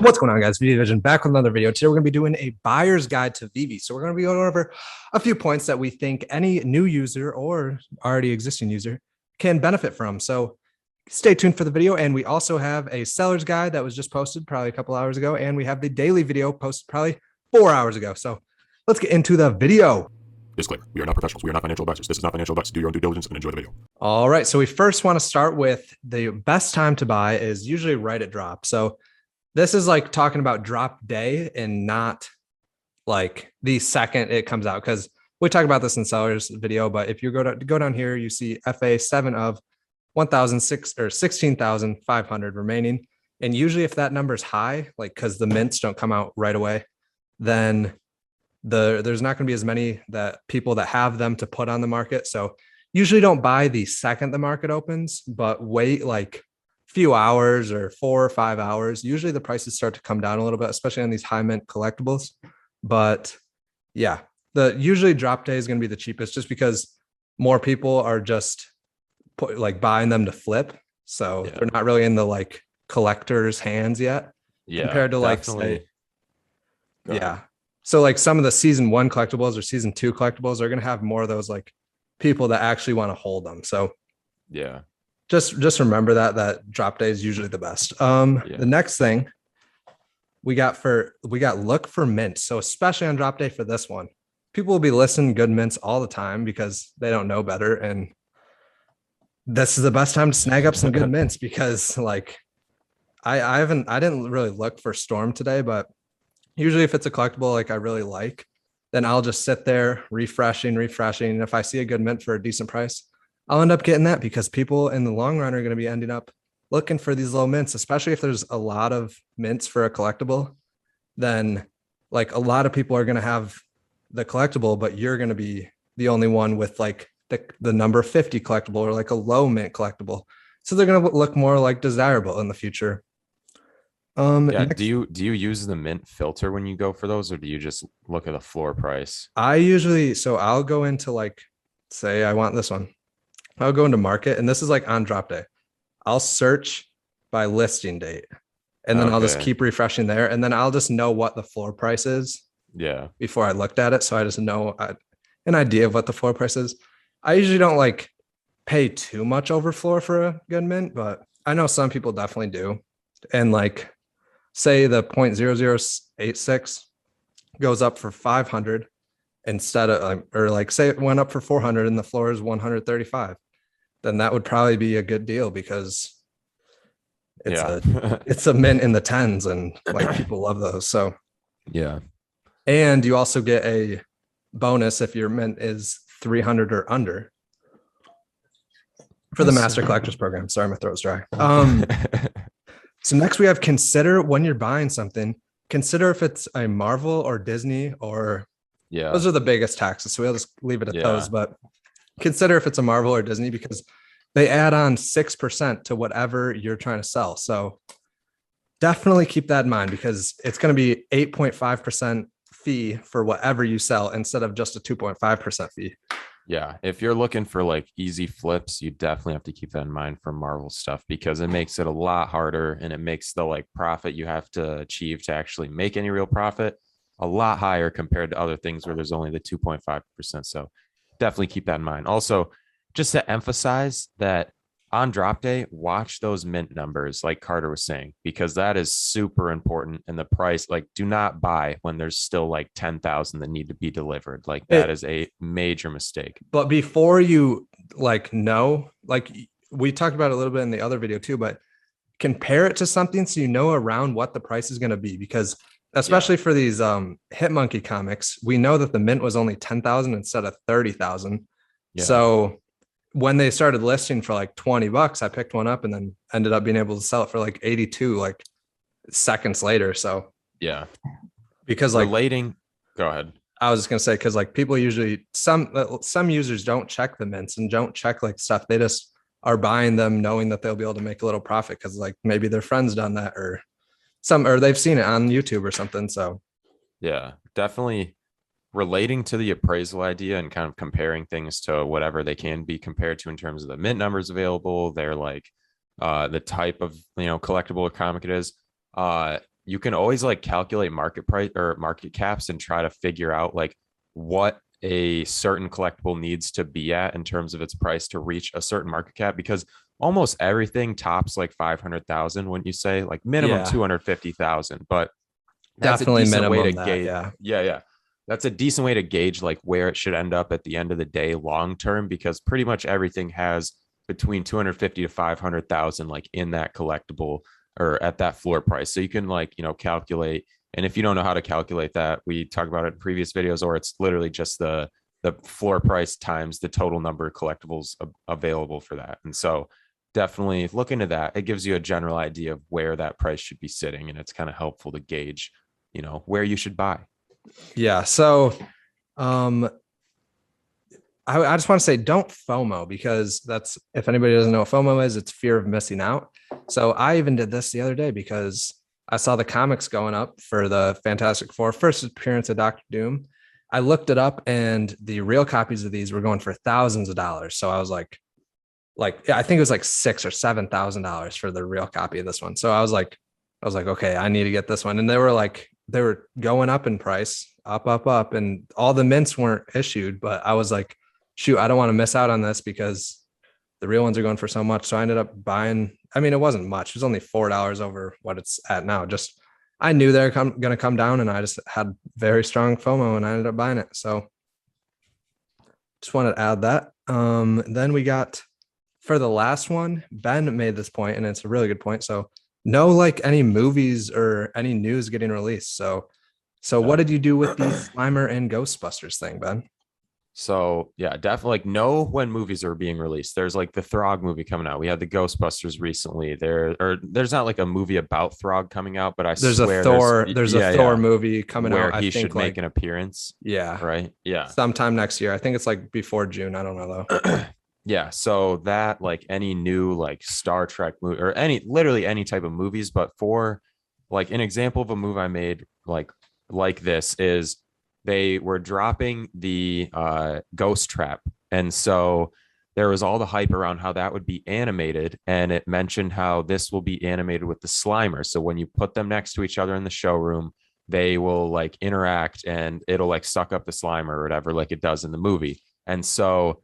What's going on, guys? Veve Vision back with another video. Today we're going to be doing a buyer's guide to Veve. So we're going to be going over a few points that we think any new user or already existing user can benefit from. So stay tuned for the video. And we also have a seller's guide that was just posted probably a couple hours ago. And we have the daily video posted probably 4 hours ago. So let's get into the video. Disclaimer, we are not professionals. We are not financial advisors. This is not financial advice. Do your own due diligence and enjoy the video. All right. So we first want to start with the best time to buy is usually right at drop. So this is like talking about drop day and not like the second it comes out, because we talk about this in seller's video. But if you go down here, you see FA7 of 1,006 or 16,500 remaining. And usually if that number is high, like because the mints don't come out right away, then there's not going to be as many that people that have them to put on the market. So usually don't buy the second the market opens, but wait like few hours or 4 or 5 hours. Usually the prices start to come down a little bit, especially on these high mint collectibles. But yeah, the usually drop day is going to be the cheapest just because more people are just buying them to flip. So they're not really in the like collector's hands yet compared to like, say, So like some of the season 1 collectibles or season 2 collectibles are going to have more of those like people that actually want to hold them. So yeah. Just remember that drop day is usually the best. The next thing we got look for mints. So especially on drop day for this one, people will be listing good mints all the time because they don't know better. And this is the best time to snag up some good mints because like I didn't really look for Storm today, but usually if it's a collectible like I really like, then I'll just sit there refreshing. And if I see a good mint for a decent price, I'll end up getting that because people in the long run are going to be ending up looking for these low mints, especially if there's a lot of mints for a collectible. Then like a lot of people are going to have the collectible, but you're going to be the only one with like the number 50 collectible or like a low mint collectible. So they're going to look more like desirable in the future. Do you use the mint filter when you go for those, or do you just look at the floor price? I'll go into like, say I want this one. I'll go into market, and this is like on drop day. I'll search by listing date, and then I'll just keep refreshing there, and then I'll just know what the floor price is. Yeah. Before I looked at it, so I just know an idea of what the floor price is. I usually don't like pay too much over floor for a good mint, but I know some people definitely do. And like, say the 0.0086 goes up for 500 instead of, or like say it went up for 400 and the floor is 135. Then that would probably be a good deal because it's a mint in the tens and like people love those. So yeah. And you also get a bonus if your mint is 300 or under for the Master Collectors program. Sorry, my throat's dry. So next we have consider when you're buying something, consider if it's a Marvel or Disney or those are the biggest taxes. So we'll just leave it at those, but consider if it's a Marvel or Disney because they add on 6% to whatever you're trying to sell. So definitely keep that in mind because it's going to be 8.5% fee for whatever you sell instead of just a 2.5% fee. Yeah. If you're looking for like easy flips, you definitely have to keep that in mind for Marvel stuff because it makes it a lot harder and it makes the like profit you have to achieve to actually make any real profit a lot higher compared to other things where there's only the 2.5%. So definitely keep that in mind. Also, just to emphasize that on drop day, watch those mint numbers like Carter was saying, because that is super important. And the price, like do not buy when there's still like 10,000 that need to be delivered. Like that is a major mistake. But before you like know, like we talked about it a little bit in the other video too, but compare it to something so you know around what the price is going to be because especially for these Hitmonkey comics, we know that the mint was only 10,000 instead of 30,000. So when they started listing for like $20, I picked one up and then ended up being able to sell it for like 82 like seconds later. So because like go ahead. I was just gonna say because like people usually some users don't check the mints and don't check like stuff. They just are buying them knowing that they'll be able to make a little profit because like maybe their friend's done that or they've seen it on YouTube or something. So yeah, definitely relating to the appraisal idea and kind of comparing things to whatever they can be compared to in terms of the mint numbers available. They're like the type of, collectible or comic it is. you can always like calculate market price or market caps and try to figure out like what a certain collectible needs to be at in terms of its price to reach a certain market cap, because almost everything tops like 500,000, wouldn't you say? Like minimum Yeah, 250,000, but that's a definitely decent way to minimum that. gauge. Yeah. Yeah, yeah. That's a decent way to gauge like where it should end up at the end of the day long term, because pretty much everything has between 250 to 500,000 like in that collectible or at that floor price. So you can like, calculate. And if you don't know how to calculate that, we talk about it in previous videos, or it's literally just the floor price times the total number of collectibles available for that. And so definitely look into that. It gives you a general idea of where that price should be sitting, and it's kind of helpful to gauge, where you should buy. Yeah. So um I just want to say don't FOMO, because that's, if anybody doesn't know what FOMO is, it's fear of missing out. So I even did this the other day because I saw the comics going up for the Fantastic Four first appearance of Doctor Doom. I looked it up and the real copies of these were going for thousands of dollars. So I was like yeah, I think it was like $6,000 or $7,000 for the real copy of this one. So I was like, okay, I need to get this one. And they were going up in price, up, and all the mints weren't issued. But I was like, shoot, I don't want to miss out on this because the real ones are going for so much. So I ended up buying. I mean, it wasn't much. It was only $4 over what it's at now. Just I knew they're going to come down, and I just had very strong FOMO, and I ended up buying it. So just wanted to add that. Then we got, for the last one, Ben made this point, and it's a really good point. So no, like any movies or any news getting released. So what did you do with the Slimer and Ghostbusters thing, Ben? So yeah, definitely like know when movies are being released. There's like the Throg movie coming out. We had the Ghostbusters recently. There's not like a movie about Throg coming out, but I swear There's a Thor movie coming where out. I he think should make an appearance. yeah, Right. Yeah. sometime next year. I think it's like before June. I don't know though. Yeah. So that like any new like Star Trek movie or literally any type of movies, but for like an example of a move I made like this is they were dropping the Ghost Trap. And so there was all the hype around how that would be animated. And it mentioned how this will be animated with the Slimer. So when you put them next to each other in the showroom, they will like interact and it'll like suck up the Slimer or whatever, like it does in the movie. And so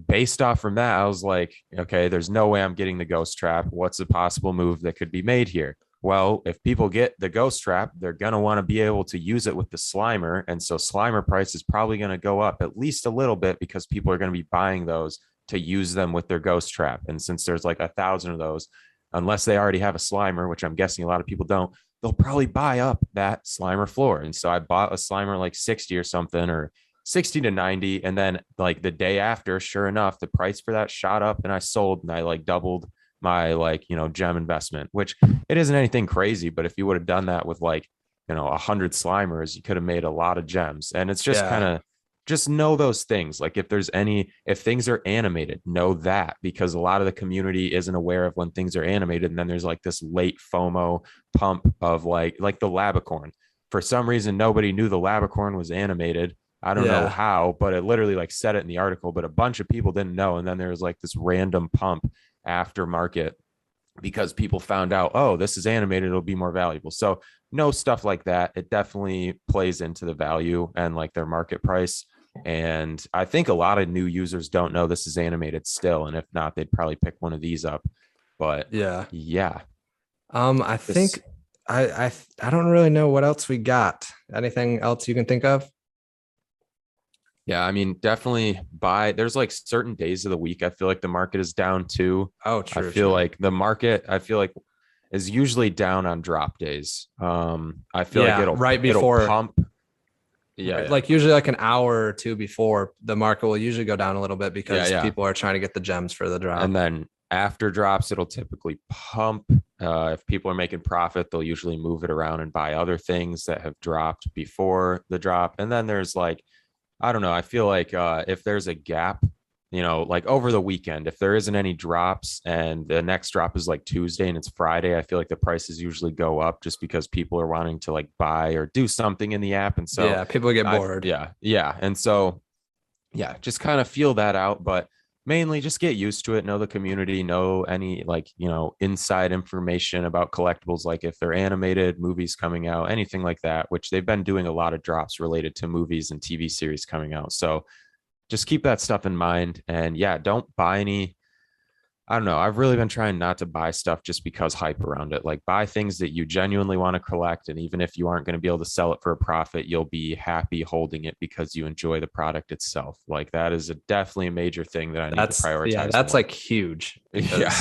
based off from that, I was like, okay, there's no way I'm getting the Ghost Trap. What's a possible move that could be made here? Well, if people get the Ghost Trap, they're going to want to be able to use it with the Slimer. And so Slimer price is probably going to go up at least a little bit because people are going to be buying those to use them with their Ghost Trap. And since there's like 1,000 of those, unless they already have a Slimer, which I'm guessing a lot of people don't, they'll probably buy up that Slimer floor. And so I bought a Slimer like 60 or something, or 60 to 90. And then like the day after, sure enough, the price for that shot up and I sold and I like doubled my like, gem investment, which it isn't anything crazy. But if you would have done that with like, 100 Slimers, you could have made a lot of gems. And it's just kind of just know those things. Like if things are animated, know that, because a lot of the community isn't aware of when things are animated. And then there's like this late FOMO pump of like the Labicorn. For some reason, nobody knew the Labicorn was animated. I don't know how, but it literally like said it in the article, but a bunch of people didn't know. And then there was like this random pump after market because people found out, oh, this is animated, it'll be more valuable. So no stuff like that. It definitely plays into the value and like their market price. And I think a lot of new users don't know this is animated still. And if not, they'd probably pick one of these up. But yeah. I think I don't really know what else we got. Anything else you can think of? Yeah, I mean, definitely there's like certain days of the week I feel like the market is down too. Oh, true. I feel like the market, is usually down on drop days. I feel like it'll pump. Yeah, like usually like an hour or two before, the market will usually go down a little bit because people are trying to get the gems for the drop. And then after drops, it'll typically pump. If people are making profit, they'll usually move it around and buy other things that have dropped before the drop. And then there's like, I don't know. I feel like if there's a gap, like over the weekend, if there isn't any drops and the next drop is like Tuesday and it's Friday, I feel like the prices usually go up just because people are wanting to like buy or do something in the app. And so people get bored. Yeah. And so, yeah, just kind of feel that out. But mainly just get used to it, know the community, know any like, inside information about collectibles, like if they're animated movies coming out, anything like that, which they've been doing a lot of drops related to movies and TV series coming out. So just keep that stuff in mind. And yeah, don't buy any. I don't know. I've really been trying not to buy stuff just because hype around it. Like buy things that you genuinely want to collect. And even if you aren't going to be able to sell it for a profit, you'll be happy holding it because you enjoy the product itself. Like that is definitely a major thing that I need to prioritize. Yeah, that's more. like huge. Yeah.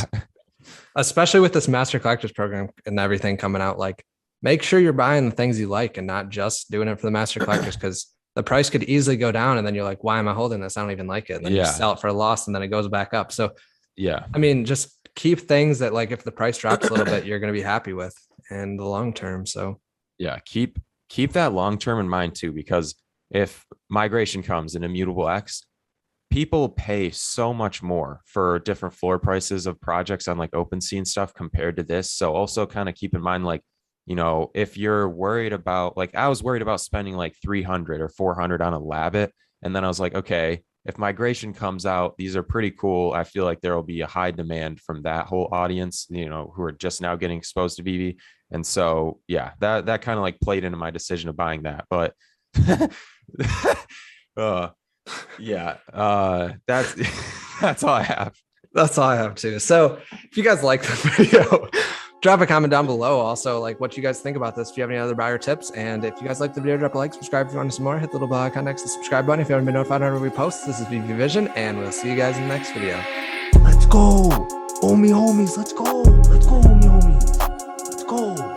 Especially with this master collectors program and everything coming out, like make sure you're buying the things you like and not just doing it for the master collectors, because the price could easily go down and then you're like, why am I holding this? I don't even like it. And then you sell it for a loss and then it goes back up. So yeah, I mean, just keep things that like if the price drops a little bit, you're going to be happy with in the long term. So yeah, keep that long term in mind too, because if migration comes in Immutable X, people pay so much more for different floor prices of projects on like OpenSea and stuff compared to this. So also kind of keep in mind, like, if you're worried about, like, I was worried about spending like 300 or 400 on a Labbit. And then I was like, okay, if migration comes out, these are pretty cool. I feel like there will be a high demand from that whole audience, who are just now getting exposed to Veve. And so, yeah, that kind of like played into my decision of buying that. But that's that's all I have. That's all I have too. So if you guys like the video, drop a comment down below. Also, like what you guys think about this. If you have any other buyer tips, and if you guys like the video, drop a like, subscribe if you want to see more. Hit the little bell icon next to the subscribe button if you haven't been notified whenever we post. This is Veve Vision, and we'll see you guys in the next video. Let's go, homies. Let's go, homie. Let's go.